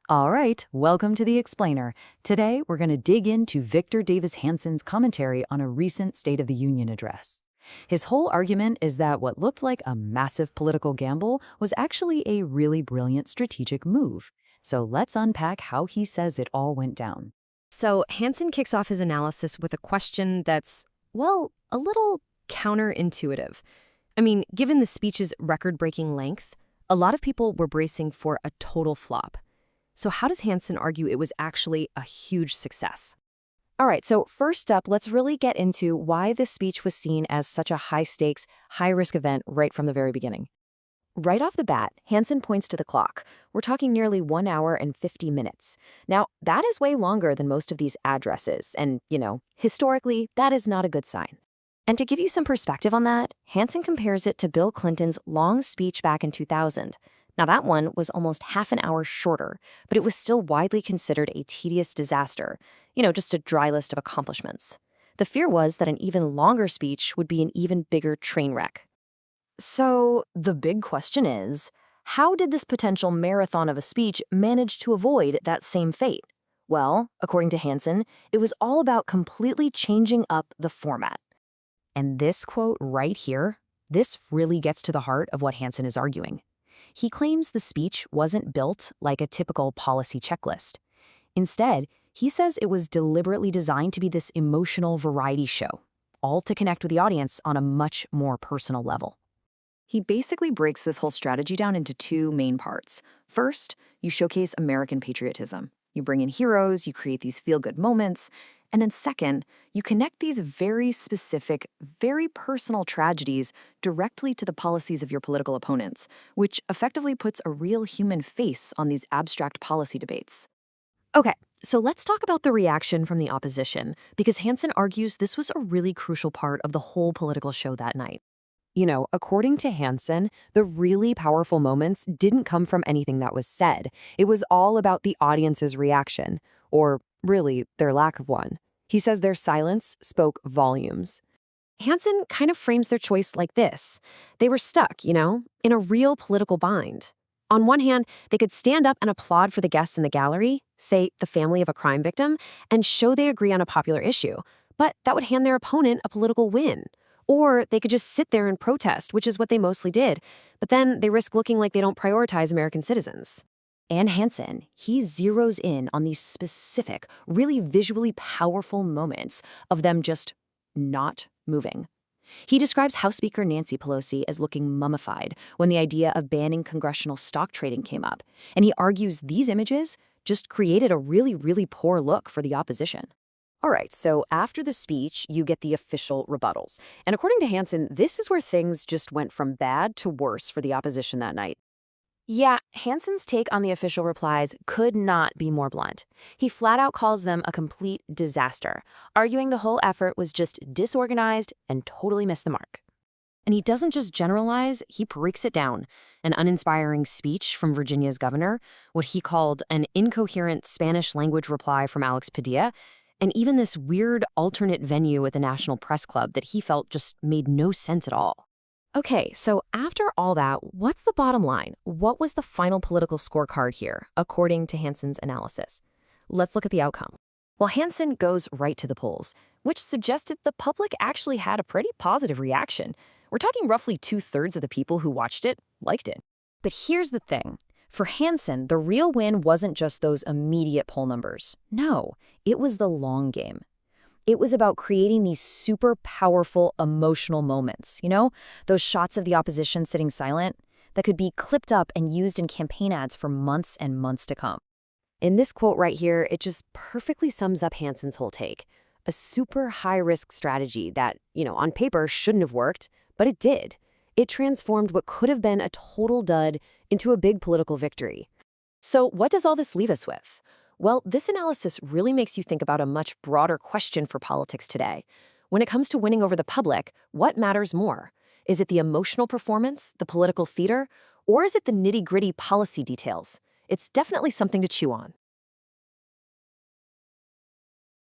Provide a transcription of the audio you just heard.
All right, welcome to The Explainer. Today, we're going to dig into Victor Davis Hanson's commentary on a recent State of the Union address. His whole argument is that what looked like a massive political gamble was actually a really brilliant strategic move. So let's unpack how he says it all went down. So Hanson kicks off his analysis with a question that's, well, a little counterintuitive. I mean, given the speech's record-breaking length, a lot of people were bracing for a total flop. So how does Hanson argue it was actually a huge success? All right, so first up, let's really get into why this speech was seen as such a high-stakes, high-risk event right from the very beginning. Right off the bat, Hanson points to the clock. We're talking nearly 1 hour and 50 minutes. Now, that is way longer than most of these addresses, and, historically, that is not a good sign. And to give you some perspective on that, Hanson compares it to Bill Clinton's long speech back in 2000. Now, that one was almost half an hour shorter, but it was still widely considered a tedious disaster, just a dry list of accomplishments. The fear was that an even longer speech would be an even bigger train wreck. So, the big question is, how did this potential marathon of a speech manage to avoid that same fate? Well, according to Hanson, it was all about completely changing up the format. And this quote right here, this really gets to the heart of what Hanson is arguing. He claims the speech wasn't built like a typical policy checklist. Instead, he says it was deliberately designed to be this emotional variety show, all to connect with the audience on a much more personal level. He basically breaks this whole strategy down into two main parts. First, you showcase American patriotism. You bring in heroes, you create these feel-good moments. And then second, you connect these very specific, very personal tragedies directly to the policies of your political opponents, which effectively puts a real human face on these abstract policy debates. Okay, so let's talk about the reaction from the opposition, because Hanson argues this was a really crucial part of the whole political show that night. According to Hanson, the really powerful moments didn't come from anything that was said. It was all about the audience's reaction, or really, their lack of one. He says their silence spoke volumes. Hanson kind of frames their choice like this. They were stuck, in a real political bind. On one hand, they could stand up and applaud for the guests in the gallery, say the family of a crime victim, and show they agree on a popular issue. But that would hand their opponent a political win. Or they could just sit there and protest, which is what they mostly did. But then they risk looking like they don't prioritize American citizens. And Hanson, he zeroes in on these specific, really visually powerful moments of them just not moving. He describes House Speaker Nancy Pelosi as looking mummified when the idea of banning congressional stock trading came up, and he argues these images just created a really, really poor look for the opposition. All right, so after the speech, you get the official rebuttals. And according to Hanson, this is where things just went from bad to worse for the opposition that night. Yeah, Hanson's take on the official replies could not be more blunt. He flat out calls them a complete disaster, arguing the whole effort was just disorganized and totally missed the mark. And he doesn't just generalize, he breaks it down. An uninspiring speech from Virginia's governor, what he called an incoherent Spanish language reply from Alex Padilla, and even this weird alternate venue at the National Press Club that he felt just made no sense at all. Okay, so after all that, what's the bottom line? What was the final political scorecard here, according to Hanson's analysis? Let's look at the outcome. Well, Hanson goes right to the polls, which suggested the public actually had a pretty positive reaction. We're talking roughly 2/3 of the people who watched it liked it. But here's the thing. For Hanson, the real win wasn't just those immediate poll numbers. No, it was the long game. It was about creating these super powerful emotional moments, those shots of the opposition sitting silent that could be clipped up and used in campaign ads for months and months to come. In this quote right here, it just perfectly sums up Hanson's whole take. A super high-risk strategy that, on paper shouldn't have worked, but it did. It transformed what could have been a total dud into a big political victory. So what does all this leave us with? Well, this analysis really makes you think about a much broader question for politics today. When it comes to winning over the public, what matters more? Is it the emotional performance, the political theater, or is it the nitty-gritty policy details? It's definitely something to chew on.